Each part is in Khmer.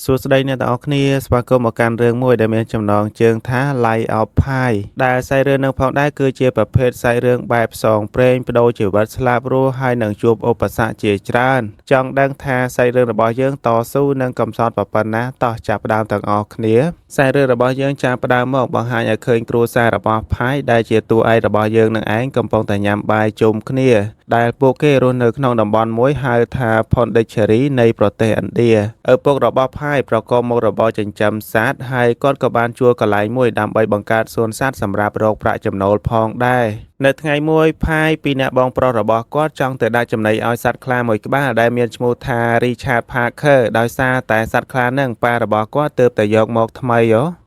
សួស្តីអ្នកទាំងអស់គ្នាស្វាគមន៍មកកាន់រឿងមួយដែលមានចំណងជើងថា Light of Pi ដែលសាច់រឿងនឹងផងដែរគឺជាប្រភេទសាច់រឿងបែបផ្សងព្រេងបដូរជីវិតស្លាប់រស់ហើយនឹងជួបឧបសគ្គជាច្រើនចង់ដឹងថាសាច់រឿងរបស់យើងតស៊ូនឹងកំសត់ប៉ុណ្ណាតោះចាប់ផ្ដើមទាំងអស់គ្នាសាច់រឿងរបស់យើងចាប់ផ្ដើមមកបង្ហាញឲ្យឃើញគ្រួសាររបស់ Pi ដែលជាតួឯករបស់យើងនឹងឯងកំពុងតែញ៉ាំបាយជុំគ្នាដែលពួកគេរស់នៅក្នុងតំបន់មួយហៅថា Pondicherry នៃប្រទេសឥណ្ឌាឪពុករបស់ Pi ប្រកបមុខរបរចិញ្ចឹមសត្វហើយគាត់ក៏បានជួលកន្លែងមួយដើម្បីបង្កើតសួនសត្វសម្រាប់រកប្រាក់ចំណូលផងដែរនៅថ្ងៃមួយ Pi ពីអ្នកបងប្រុសរបស់គាត់ចង់ទៅដាក់ចំណីឲ្យសត្វខ្លាមួយក្បាលដែលមានឈ្មោះថា Richard Parker ដោយសារតែសត្វខ្លានឹងប៉ារបស់គាត់ទើបតែយកមកថ្មី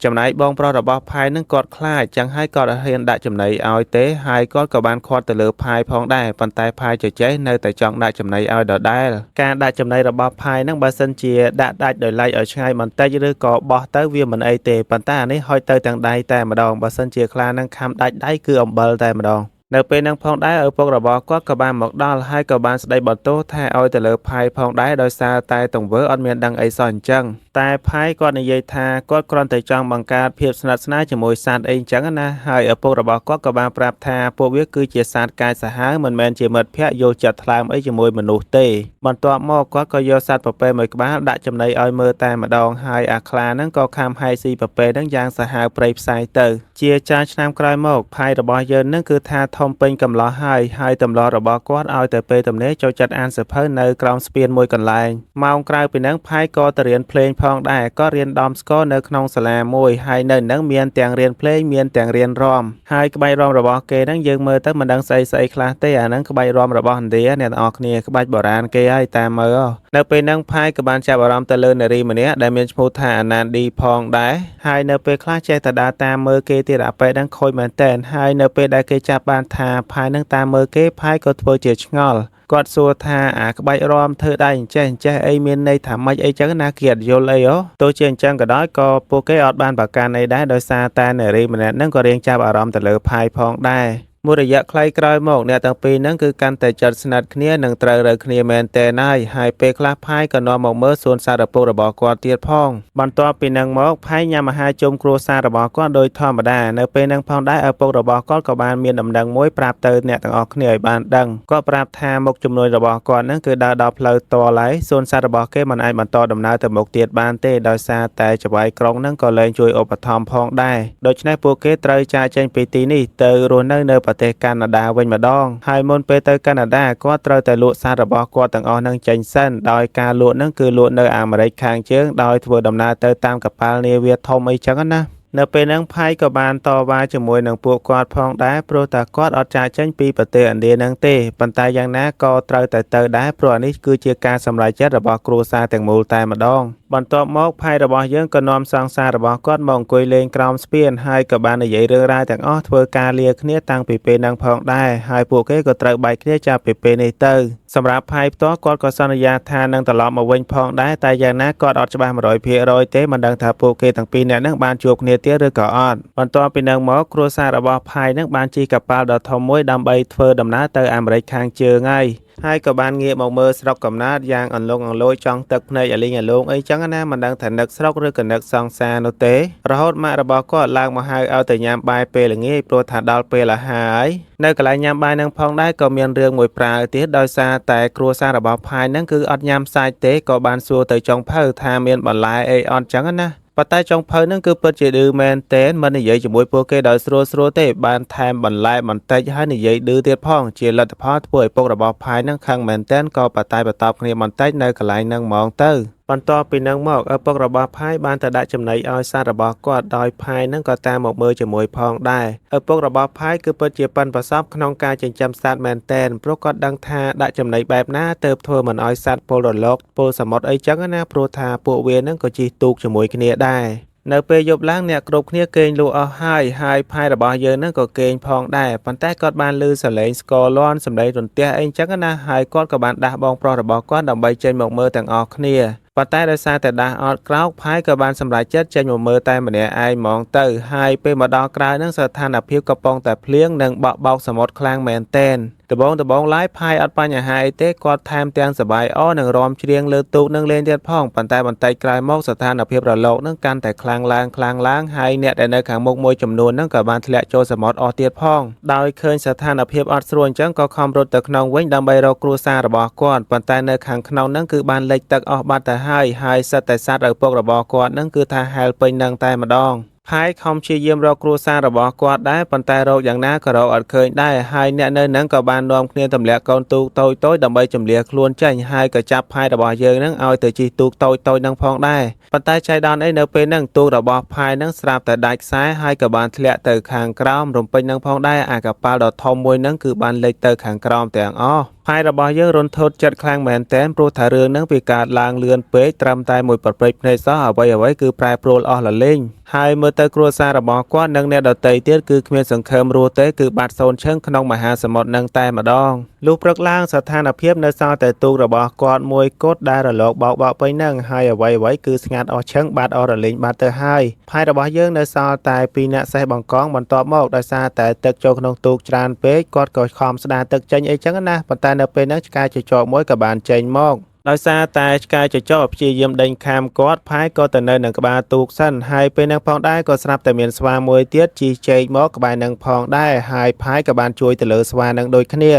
ចំណែកបងប្រុសរបស់ Pi នឹងគាត់ខ្លាចចឹងហើយគាត់អត់ហ៊ានដាក់ចំណីឲ្យទេហើយគាត់ក៏បានខាត់ទៅលើ Pi ផងដែរប៉ុន្តែ Pi ជជែកនៅតែចង់ដាក់ចំណីឲ្យដដែលការដាក់ចំណីរបស់ Pi នឹងបើសិនជាដាក់ដាច់ដោយឡែកឲ្យឆ្ងាយបន្តិចឬក៏បោះទៅវាមិនអីទេប៉ុន្តែអានេះហុចទៅទាំងដៃតែម្ដងបើសិនជាខ្លានឹងខាំដាច់ដៃគឺអំបិលតែម្ដងនៅពេលនឹងផងដែរឪពុករបស់គាត់ក៏បានមកដល់ហើយក៏បានស្ដីបន្ទោសថាឲ្យទៅលើ Pi ផងដែរដោយសារតែទង្វើអត់មានដឹងអីសោះអញ្ចឹងតែ Pi គាត់និយាយថាគាត់គ្រាន់តែចង់បង្កើតភាពស្និទ្ធស្នាលជាមួយសត្វអីអញ្ចឹងណាហើយឪពុករបស់គាត់ក៏បានប្រាប់ថាពួកវាគឺជាសត្វកាយសាហាវមិនមែនជាមិត្តភក្តិយល់ចិត្តថ្លើមអីជាមួយមនុស្សទេបន្ទាប់មកគាត់ក៏យកសត្វពពែមួយក្បាលដាក់ចំណីឲ្យមើលតែម្ដងហើយអាខ្លាហ្នឹងក៏ខាំហែកស៊ីពពែហ្នឹងយ៉ាងសាហាវព្រៃផ្សៃទៅជាច្រើនឆ្នាំក្រោយមក Pi របស់យើងហ្នឹងគឺថាធំពេញកំឡោះហើយទម្លាប់របស់គាត់ឲ្យទៅពេលទំនេរចូលចិត្តអានសៀវភៅនៅក្រោមស្ពានមួយកន្លែងម៉ោងក្រៅពីហ្នឹង Pi ក៏ទៅរៀនភ្លេងផងដែរក៏រៀនដំស្គរនៅក្នុងសាលាមួយហើយនៅហ្នឹងមានទាំងរៀនភ្លេងមានទាំងរៀនរាំហើយក្បាច់រាំរបស់គេហ្នឹងយើងមើលទៅមិនដឹងស្អីខ្លះទេអាហ្នឹងក្បាច់រាំរបស់ឥណ្ឌាអ្នកទាំងអស់គ្នាក្បាច់បុរាណគេហើយតាមមើលនៅពេលហ្នឹង Pi ក៏បានចាប់អារម្មណ៍ទៅលើនារីម្នាក់ដែលមានឈ្មោះថា Anandi ផងដែរហើយនៅពេលខ្លះចេះតែដើរតាមមើលគេទៀតអាពេលហ្នឹងខូចមែនតើហើយនៅពេលដែលគេចាប់បានថា Pi នឹងតាមមើលគេ Pi ក៏ធ្វើជាឆ្ងល់គាត់សួរថាអាក្បាច់រាំធ្វើដៃអញ្ចេះអីមានន័យថាម៉េចអីចឹងណាគេអត់យល់អីទោះជាអញ្ចឹងក៏ដោយក៏ពួកគេអត់បានប្រកាន់អីដែរដោយសារតែនារីម្នាក់ហ្នឹងក៏រៀងចាប់អារម្មណ៍ទៅលើ Pi ផងដែរមួយរយៈខ្លីក្រោយមកអ្នកទាំងពីរហ្នឹងគឺកាន់តែជិតស្និទ្ធគ្នានិងត្រូវរើគ្នាមែនទែនហើយពេលខ្លះ Pi ក៏នាំមកមើលសួនសត្វឪពុករបស់គាត់ទៀតផងបន្ទាប់ពីហ្នឹងមក Pi ញ៉ាំអាហារជុំគ្រួសាររបស់គាត់ដោយធម្មតានៅពេលហ្នឹងផងដែរឪពុករបស់គាត់ក៏បានមានដំណឹងមួយប្រាប់ទៅអ្នកទាំងអស់គ្នាឲ្យបានដឹងគាត់ប្រាប់ថាមុខជំនួញរបស់គាត់ហ្នឹងគឺដើរដល់ផ្លូវតលហើយសួនសត្វរបស់គេមិនអាចបន្តដំណើរទៅមុខទៀតបានទេដោយសារតែចៅហ្វាយក្រុងហ្នឹងក៏លែងជួយឧបត្ថម្ភផងដែរដូច្នេះពួកគេត្រូវចាកចេញពីទីនេះទៅរស់នៅប្រទេសកាណាដាវិញម្ដងហើយមុនពេលទៅកាណាដាគាត់ត្រូវតែលក់សត្វរបស់គាត់ទាំងអស់នឹងចេញសិនដោយការលក់នឹងគឺលក់នៅអាមេរិកខាងជើងដោយធ្វើដំណើរទៅតាមកប៉ាល់នាវាធំអីចឹងណានៅពេលហ្នឹង Pi ក៏បានតវ៉ាជាមួយនឹងពួកគាត់ផងដែរព្រោះតែគាត់អត់ចាកចេញពីប្រទេសឥណ្ឌាហ្នឹងទេប៉ុន្តែយ៉ាងណាក៏ត្រូវតែទៅដែរព្រោះអានេះគឺជាការសម្រេចចិត្តរបស់គ្រួសារទាំងមូលតែម្ដងបន្ទាប់មក Pi របស់យើងក៏នាំសង្សាររបស់គាត់មកអង្គុយលេងក្រោមស្ពានហើយក៏បាននិយាយរឿងរ៉ាវទាំងអស់ធ្វើការលាគ្នាតាំងពីពេលហ្នឹងផងដែរហើយពួកគេក៏ត្រូវបែកគ្នាចាប់ពីពេលនេះទៅសម្រាប់ Pi ផ្ទាល់គាត់ក៏សន្យាថានឹងត្រឡប់មកវិញផងដែរតែយ៉ាងណាគាត់អត់ច្បាស់ 100% ទេមិនដឹងថាពួកគេទាំងពីរនាក់ហ្នឹងបានជួបគ្នាទៀតឬក៏អត់បន្ទាប់ពីហ្នឹងមកគ្រួសាររបស់ Pi ហ្នឹងបានជិះកប៉ាល់ដ៏ធំមួយដើម្បីធ្វើដំណើរទៅអាមេរិកខាងជើងហើយក៏បានងាកមកមើលស្រុកកំណើតយ៉ាងអន្លង់អន្លោចចង់ទឹកភ្នែកអាលីងអាលងអីចឹងណាមិនដឹងថានឹកស្រុកឬក៏នឹកសង្សារនោះទេរហូតម៉ាក់របស់គាត់ឡើងមកហៅឲ្យទៅញ៉ាំបាយពេលល្ងាចព្រោះថាដល់ពេលអាហារហើយនៅកន្លែងញ៉ាំបាយនឹងផងដែរក៏មានរឿងមួយប្រើទៀតដោយសារតែគ្រួសាររបស់ Pi ហ្នឹងគឺអត់ញ៉ាំសាច់ទេក៏បានសួរទៅចុងភៅថាមានបន្លែអីអត់ចឹងណាប៉ុន្តែចុងភៅហ្នឹងគឺពិតជាឌឺមែនទែនមិននិយាយជាមួយពួកគេដោយស្រួលទេបានថែមបន្លែបន្តិចហើយនិយាយឌឺទៀតផងជាលទ្ធផលធ្វើឲ្យពុករបស់ Pi ហ្នឹងខឹងមែនទែនក៏បតែបតបគ្នាបន្តិចនៅកន្លែងហ្នឹងហ្មងទៅបន្ទាប់ពីហ្នឹងមកឪពុករបស់ Pi បានទៅដាក់ចំណីឲ្យសត្វរបស់គាត់ដោយ Pi ហ្នឹងក៏តាមមកមើលជាមួយផងដែរឪពុករបស់ Pi គឺពិតជាប៉ិនប្រសប់ក្នុងការចិញ្ចឹមសត្វមែនទែនព្រោះគាត់ដឹងថាដាក់ចំណីបែបណាទើបធ្វើមិនឲ្យសត្វពលរលកពលសមុទ្រអីចឹងណាព្រោះថាពួកវាហ្នឹងក៏ជិះទូកជាមួយគ្នាដែរនៅពេលយប់ឡើងអ្នកគ្រប់គ្នាគេងលក់អស់ហើយ Pi របស់យើងហ្នឹងក៏គេងផងដែរប៉ុន្តែគាត់បានឮសលេងស្គរលាន់សម្លេងរន្ទះអីចឹងណាហើយគាត់ក៏បានដាស់បងប្រុសរបស់គាត់ដើម្បីចេញមកមើលទាំងអស់គ្នាប៉ុន្តែដោយសារតែដាស់អត់ក្រោក Pi ក៏បានសម្រេចចិត្តចេញមកមើលតែម្នាក់ឯងហ្មងទៅហើយពេលមកដល់ក្រៅហ្នឹងស្ថានភាពកំពុងតែភ្លៀងនិងបក់បោកសមុទ្រខ្លាំងមែនទែន ដំបងឡាយផាយអត់បញ្ហាអីទេគាត់ថែមទាំងសប្បាយអនឹងរំច្រៀងលើទូកនឹងលេងទៀតផងប៉ុន្តែបន្តិចក្រោយមកស្ថានភាពរលកនឹងកាន់តែខ្លាំងឡើងហើយអ្នកដែលនៅខាងមុខមួយចំនួននឹងក៏បានធ្លាក់ចូលសមុទ្រអស់ទៀតផងដោយឃើញស្ថានភាពអត់ស្រួលអញ្ចឹងក៏ខំរត់ទៅក្នុងវិញដើម្បីរកគ្រួសាររបស់គាត់ប៉ុន្តែនៅខាងក្នុងនឹងគឺបានលិចទឹកអស់បាត់ទៅហើយសិតតែសត្វឪពុករបស់គាត់នឹងគឺថាហែលពេញនឹងតែម្ដងហើយខំព្យាយាមរកគ្រួសាររបស់គាត់ដែរប៉ុន្តែរកយ៉ាងណាក៏រកអត់ឃើញដែរហើយអ្នកនៅនឹងក៏បាននាំគ្នាទម្លាក់កូនទូកតូចៗដើម្បីចម្លៀសខ្លួនចេញហើយក៏ចាប់ផាយរបស់យើងនឹងឲ្យទៅជិះទូកតូចៗនឹងផងដែរប៉ុន្តែចៃដន្យអីនៅពេលហ្នឹងទូករបស់ផាយនឹងស្រាប់តែដាច់ខ្សែហើយក៏បានធ្លាក់ទៅខាងក្រោមរំពេញនឹងផងដែរអាកប៉ាល់ដ៏ធំមួយនឹងគឺបានលិចទៅខាងក្រោមទាំងអស់ផាយរបស់យើងរន្ធត់ចិត្តខ្លាំងមែនទែនព្រោះថារឿងនឹងវាកើតឡើងលឿនពេកត្រឹមតែមួយប្រព្រឹត្តភ្នែកសោះអ្វីគឺប្រែប្រួលអស់លលេងហើយមើលទៅគ្រួសាររបស់គាត់និងអ្នកដទៃទៀតគឺគ្មានសង្ឃឹមរស់ទេគឺបាត់សូន្យឈឹងក្នុងមហាសមុទ្រនឹងតែម្ដងលុះព្រឹកឡើងស្ថានភាពនៅសល់តែទូករបស់គាត់មួយគត់ដែលរលកបោកពេញនឹងហើយអ្វីគឺស្ងាត់អស់ឈឹងបាត់អស់រលេងបាត់ទៅហើយផាយរបស់យើងនៅសល់តែ2អ្នកសេះបង្កងបន្ទាប់មកដោយសារតែទឹកចូលក្នុងទូកច្រើនពេកគាត់ក៏ខំស្ដារទឹកចេញអីចឹងណាប៉ុន្តែនៅពេលហ្នឹងឆ្កែចចកមួយក៏បានចេញមកដោយសារតែឆ្កែចចកព្យាយាមដេញខាមគាត់ផាយក៏ទៅនៅនឹងក្បាលទូកសិនហើយពេលហ្នឹងផងដែរក៏ស្រាប់តែមានស្វាមួយទៀតជិះជែកមកក្បែរនឹងផងដែរហើយផាយក៏បានជួយទៅលើស្វានឹងដូចគ្ន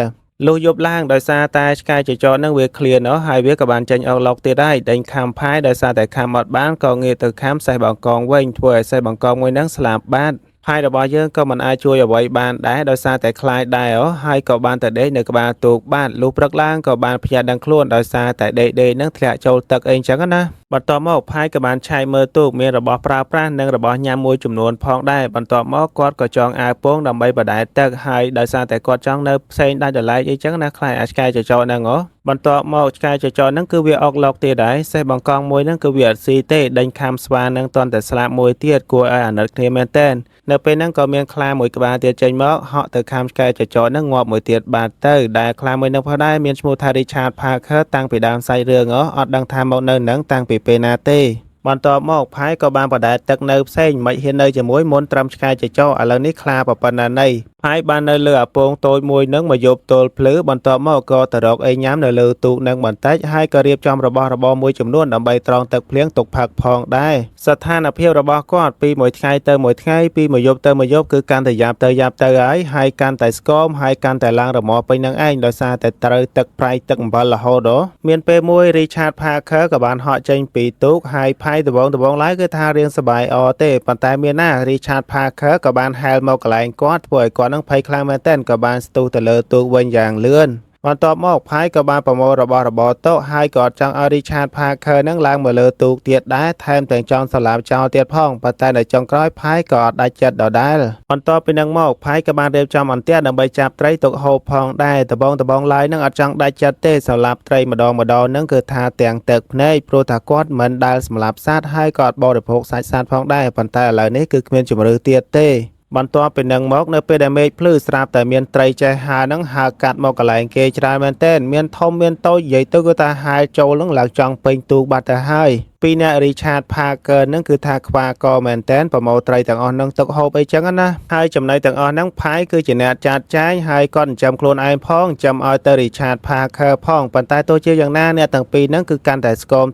ាលុះយប់ឡើងដោយសារតែឆ្កែចចកនឹងវាឃ្លានហើយវាក៏បានចេញអอกឡុកទៀតដែរដេញខាំផាយដោយសារតែខាំអត់បានក៏ងាកទៅខាំសេះបង្កងវិញធ្វើឲ្យសេះបង្កងមួយហ្នឹងស្លាប់បាត់ផាយរបស់យើងក៏មិនអាចជួយអ្វីបានដែរដោយសារតែខ្លាចដែរហើយក៏បានតែដេកនៅក្បាលទូកបានលុះព្រឹកឡើងក៏បានភ្ញាក់ដឹងខ្លួនដោយសារតែដេកនឹងធ្លាក់ចូលទឹកអីចឹងណាបន្ទាប់មកផាយក៏បានឆែកមើលទូកមានរបស់ប្រើប្រាស់និងរបស់ញ៉ាំមួយចំនួនផងដែរបន្ទាប់មកគាត់ក៏ចងអាវពងដើម្បីបដែតទឹកហើយដោយសារតែគាត់ចង់នៅផ្សេងដាច់ដライអីចឹងណាខ្លាចអាចឆ្កែចចកហ្នឹងបន្ទាប់មកឆ្កែចចកហ្នឹងគឺវាអុកឡុកទៀតដែរសេះបង្កងមួយហ្នឹងគឺវាអត់ស៊ីទេដេញខាំស្វានឹងតន់តែស្លាប់មួយទៀតគួរឲ្យអាណិតគ្នាមែនទែននៅពេលហ្នឹងក៏មានខ្លាមួយក្បាលទៀតចេញមកហក់ទៅខាំឆ្កែចចកហ្នឹងងាប់មួយទៀតបាត់ទៅដែលខ្លាមួយហ្នឹងផងដែរមានឈ្មោះថា Richard Parker តាំងពីដើមសាច់រឿងអត់ដឹងថាមកនៅហ្នឹងតាំងពីពេលណាទេបន្ទាប់មកផាយក៏បានបដែតទឹកនៅផ្សេងមិនហ៊ាននៅជាមួយមុនត្រឹមឆ្កែចចកឥឡូវនេះខ្លាប៉ុណ្ណាណីផាយបាននៅលើអាពងតូចមួយនឹងមកយប់ទល់ភ្លឺបន្ទាប់មកក៏ទៅរកអីញ៉ាំនៅលើទូកនឹងបន្តិចហើយក៏រៀបចំរបស់របរមួយចំនួនដើម្បីត្រងទឹកភ្លៀងទុកផឹកផងដែរស្ថានភាពរបស់គាត់ពីមួយថ្ងៃទៅមួយថ្ងៃពីមួយយប់ទៅមួយយប់គឺកាន់តែយ៉ាប់ទៅហើយកាន់តែស្គមហើយកាន់តែឡើងរមាស់ពេញនឹងឯងដោយសារតែត្រូវទឹកប្រៃទឹកអំបិលរហូតមានពេលមួយ Richard Parker ក៏បានហក់ចេញពីទូកហើយផាយដំបងឡើយគឺថារៀងសប្បាយទេប៉ុន្តែមានណា Richard Parker ក៏បានហែលមកកន្លែងគាត់ធ្វើឲ្យគាត់នឹងភ័យខ្លាំងមែនទែនក៏បានស្ទុះទៅលើទូកវិញយ៉ាងលឿនបន្ទាប់មកផាយក៏បានប្រមូលរបស់របរទៅហើយក៏ចង់ឲ្យ Richard Parker នឹងឡើងមកលើទូកទៀតដែរថែមទាំងចង់សម្លាប់ចោលទៀតផងប៉ុន្តែនៅចុងក្រោយផាយក៏អត់ដាច់ចិត្តដដែលបន្ទាប់ពីនឹងមកផាយក៏បានរៀបចំអន្ទាក់ដើម្បីចាប់ត្រីទុកហូបផងដែរដំបងឡើយនឹងអត់ចង់ដាច់ចិត្តទេសម្លាប់ត្រីម្ដងនឹងគឺថាទាំងទឹកភ្នែកព្រោះថាគាត់មិនដែលសម្លាប់សត្វហើយក៏អត់បរិភោគសាច់សត្វផងដែរប៉ុន្តែឥឡូវនេះគឺគ្មានជំរឿទៀតទេបន្ទាប់ពីនឹងមកនៅពេលដែលមេឃភ្លឺស្រាប់តែមានត្រីចេះហើរនឹងហើរកាត់មកកន្លែងគេច្រើនមែនទែនមានធំមានតូចនិយាយទៅគឺថាហើរចូលនឹងឡើងចង់ពេញទូកបាត់ទៅហើយពីអ្នក Richard Parker នឹងគឺថាខ្វាកមែនទែនប្រមូលត្រីទាំងអស់នឹងទុកហូបអីចឹងណាហើយចំណីទាំងអស់ហ្នឹងផាយគឺជាអ្នកចាត់ចែងហើយគាត់ចិញ្ចឹមខ្លួនឯងផងចាំឲ្យទៅ Richard Parker ផងប៉ុន្តែទោះជាយ៉ាងណាអ្នកទាំងពីរហ្នឹងគឺកាន់តែស្គម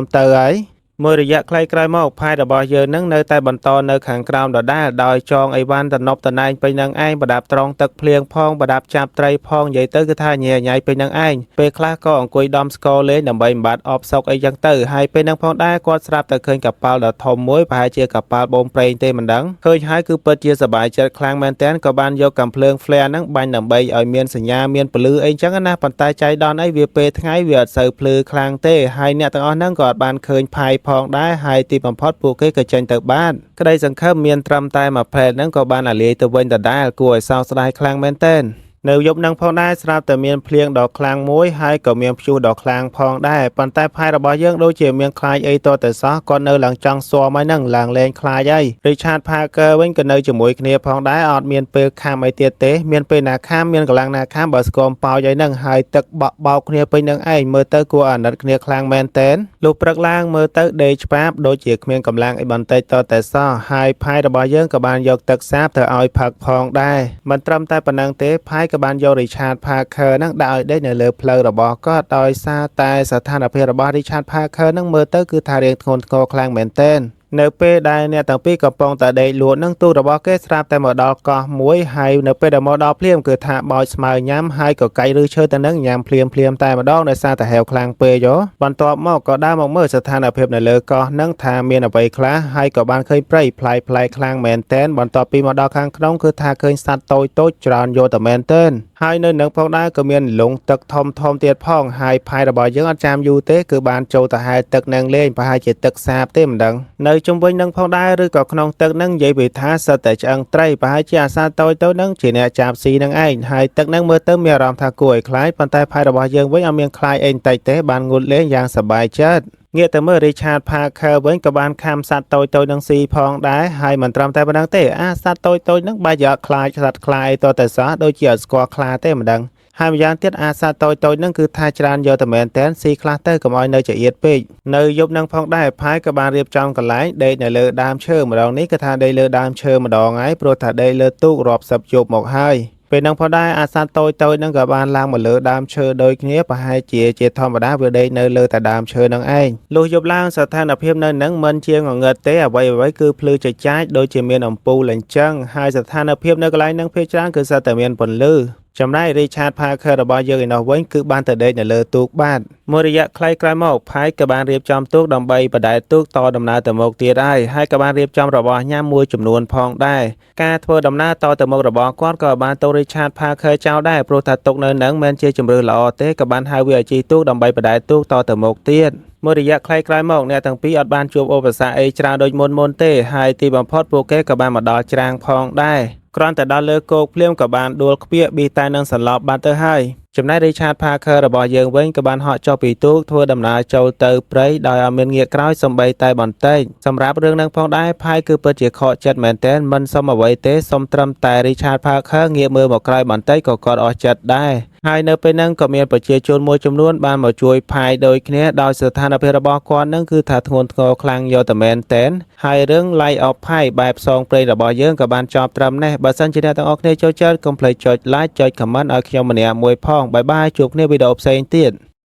ទៅហើយមួយរយៈខ្លីក្រោយមកផាយរបស់យើងនឹងនៅតែបន្តនៅខាងក្រោមដដែលដោយចងអីវ៉ាន់តំណប់តំណែងពេញនឹងឯងប្រដាប់ត្រង់ទឹកភ្លៀងផងប្រដាប់ចាប់ត្រីផងនិយាយទៅគឺថាញ៉ៃញ៉ៃពេញនឹងឯងពេលខ្លះក៏អង្គុយដំស្គរលេងដើម្បីបំបត្តិអបសុកអីចឹងទៅហើយពេលនឹងផងដែរគាត់ស្រាប់តែឃើញកប៉ាល់ដ៏ធំមួយប្រហែលជាកប៉ាល់បូមប្រេងទេមិនដឹងឃើញហើយគឺពិតជាសប្បាយចិត្តខ្លាំងមែនទែនក៏បានយកកាំភ្លើង flare ហ្នឹងបាញ់ដើម្បីឲ្យមានសញ្ញាមានពលឺអីចឹងណាប៉ុន្តែចៃដន្យអីវាពេលថ្ងៃវាអត់សូវភ្លឺខ្លាំងទេហើយអ្នកទាំងអស់ហ្នឹងក៏អត់បានឃើញផាយផងដែរហើយទីបំផុតពួកគេក៏ចេញទៅបានក្តីសង្ឃឹមមានត្រឹមតែមួយផ្លែហ្នឹងក៏បានអាលាយទៅវិញដដែលគួរឲ្យសោកស្ដាយខ្លាំងមែនទែននៅយប់នឹងផងដែរស្រាប់តែមានភ្លៀងដ៏ខ្លាំងមួយហើយក៏មានព្យុះដ៏ខ្លាំងផងដែរប៉ុន្តែផាយរបស់យើងដូចជាមានខ្លាចអីតទៅសោះគាត់នៅឡើងចង់ស៊ាំហើយនឹងឡើងលែងខ្លាចហើយ Richard Parker វិញក៏នៅជាមួយគ្នាផងដែរអត់មានពេលខាំអីទៀតទេមានពេលណាខាំមានកម្លាំងណាខាំបើស្គមប៉ោចហើយនឹងហើយទឹកបក់បោកគ្នាពេញនឹងឯងមើលទៅគួរអាណិតគ្នាខ្លាំងមែនទែនលុះព្រឹកឡើងមើលទៅដេកច្បាប់ដូចជាគ្មានកម្លាំងអីបន្តិចតតែសោះហើយផាយរបស់យើងក៏បានយកទឹកសាបទៅឲ្យផឹកផងដែរមិនត្រឹមតែប៉ុណ្ណឹងទេផាយ ក៏បានយក Richard Parker នឹងដាក់ឲ្យដេកនៅលើផ្លូវរបស់គាត់ដោយសារតែស្ថានភាពរបស់ Richard Parker នឹងមើលទៅគឺថារៀងធ្ងន់ធ្ងរខ្លាំងមែនទែននៅពេលដែលអ្នកទាំងពីរកំពុងតែដេកលក់នឹងទូរបស់គេស្រាប់តែមកដល់កោះមួយហើយនៅពេលដែលមកដល់ភ្លាមគឺថាបោចស្មៅញ៉ាំហើយក៏កាច់ឬឈើទៅនឹងញ៉ាំភ្លាមតែម្ដងដោយសារតែហេវខ្លាំងពេកបន្ទាប់មកក៏ដើរមកមើលស្ថានភាពនៅលើកោះនឹងថាមានអ្វីខ្លះហើយក៏បានឃើញព្រៃផ្លែខ្លាំងមែនទែនបន្ទាប់ពីមកដល់ខាងក្នុងគឺថាឃើញសត្វតូចច្រើនយកតែមែនទែនហើយនៅនឹងផងដែរក៏មានលងទឹកធំទៀតផងហើយផាយរបស់យើងអត់ចាំយូរទេគឺបានចូលទៅហែលទឹកនឹងលេងប្រហែលជាទឹកសាបទេមិនដឹងនៅជុំវិញនឹងផងដែរឬក៏ក្នុងទឹកនឹងនិយាយពីថាសិតតែឆ្អឹងត្រីប្រហែលជាអាសាតូចនឹងជាអ្នកចាប់ស៊ីនឹងឯងហើយទឹកនឹងមើលទៅមានអារម្មណ៍ថាគួរឲ្យខ្លាចប៉ុន្តែផាយរបស់យើងវិញអត់មានខ្លាចអីបន្តិចទេបានងូតលេងយ៉ាងសប្បាយចិត្តងាកទៅមើល Richard Parker វិញក៏បានខាំសត្វតូចនឹងស៊ីផងដែរហើយមិនត្រឹមតែប៉ុណ្ណឹងទេសត្វតូចនឹងបែរជាអត់ខ្លាចសត្វខ្លាយតតែសោះដូចជាអត់ស្គាល់ខ្លាទេមិនដឹងហើយម្យ៉ាងទៀតសត្វតូចនឹងគឺថាច្រើនយកតែមែនតែនស៊ីខ្លះទៅកុំឲ្យនៅចៀតពេកនៅយប់នឹងផងដែរផាយក៏បានរៀបចំកន្លែងដេកនៅលើដើមឈើម្ដងនេះគឺថាដេកលើដើមឈើម្ដងហើយព្រោះថាដេកលើទូករាប់សិបយប់មកហើយពេលនឹងផងដែរសត្វតូចនឹងក៏បានឡើងមកលើដើមឈើដូចគ្នាប្រហែលជាធម្មតាវាដេកនៅលើតែដើមឈើនឹងឯងលុះយប់ឡើងស្ថានភាពនៅនឹងមិនជាងងឹតទេអ្វីគឺភ្លឺចចាចដូចជាមានអំពូលអញ្ចឹងហើយស្ថានភាពនៅកន្លែងនឹងភាគច្រើនគឺសិតតែមានពន្លឺចំណែក Richard Parker របស់យើងឯនោះវិញគឺបានទៅដេកនៅលើទូកបាទមួយរយៈខ្លីក្រោយមកផាយក៏បានរៀបចំទូកដើម្បីបដែតទូកតដំណើរទៅមុខទៀតហើយក៏បានរៀបចំរបស់ញ៉ាំមួយចំនួនផងដែរការធ្វើដំណើរតទៅមុខរបស់គាត់ក៏បានទៅ Richard Parker ចោលដែរព្រោះថាទុកនៅនឹងមិនជាជំរឿល្អទេក៏បានហៅវាឲ្យជិះទូកដើម្បីបដែតទូកតទៅមុខទៀតមួយរយៈខ្លីក្រោយមកអ្នកទាំងពីរអត់បានជួបឧបសគ្គអីច្រើនដូចមុនទេហើយទីបំផុតពួកគេក៏បានមកដល់ច្រាំងផងដែរគ្រាន់តែដល់លើគោកភ្លាមក៏បានដួលខ្ពាកប៊ីតែនឹងសន្លប់បាត់ទៅហើយចំណែក Richard Parker របស់យើងវិញក៏បានហក់ចុះពីទូកធ្វើដំណើរចូលទៅព្រៃដោយអត់មានងាកក្រោយសំបីតែបន្តិចសម្រាប់រឿងនឹងផងដែរផាយគឺពិតជាខកចិត្តមែនទែនមិនសុំអ្វីទេសុំត្រឹមតែ Richard Parker ងាកមើលមកក្រោយបន្តិចក៏គាត់អស់ចិត្តដែរហើយនៅពេលហ្នឹងក៏មានប្រជាជនមួយចំនួនបានមកជួយផាយដូចគ្នាដោយស្ថានភាពរបស់គាត់នឹងគឺថាធ្ងន់ធ្ងរខ្លាំងយកតែមែនទែនហើយរឿង Light of Pi បែបផ្សងព្រេងរបស់យើងក៏បានចប់ត្រឹមនេះបើសិនជាអ្នកទាំងអស់គ្នាចូលចិត្តកុំភ្លេចចុច Like ចុច Comment ឲ្យខ្ញុំម្នាក់មួយផងបាយបាយជួបគ្នាវីដេអូផ្សេងទៀត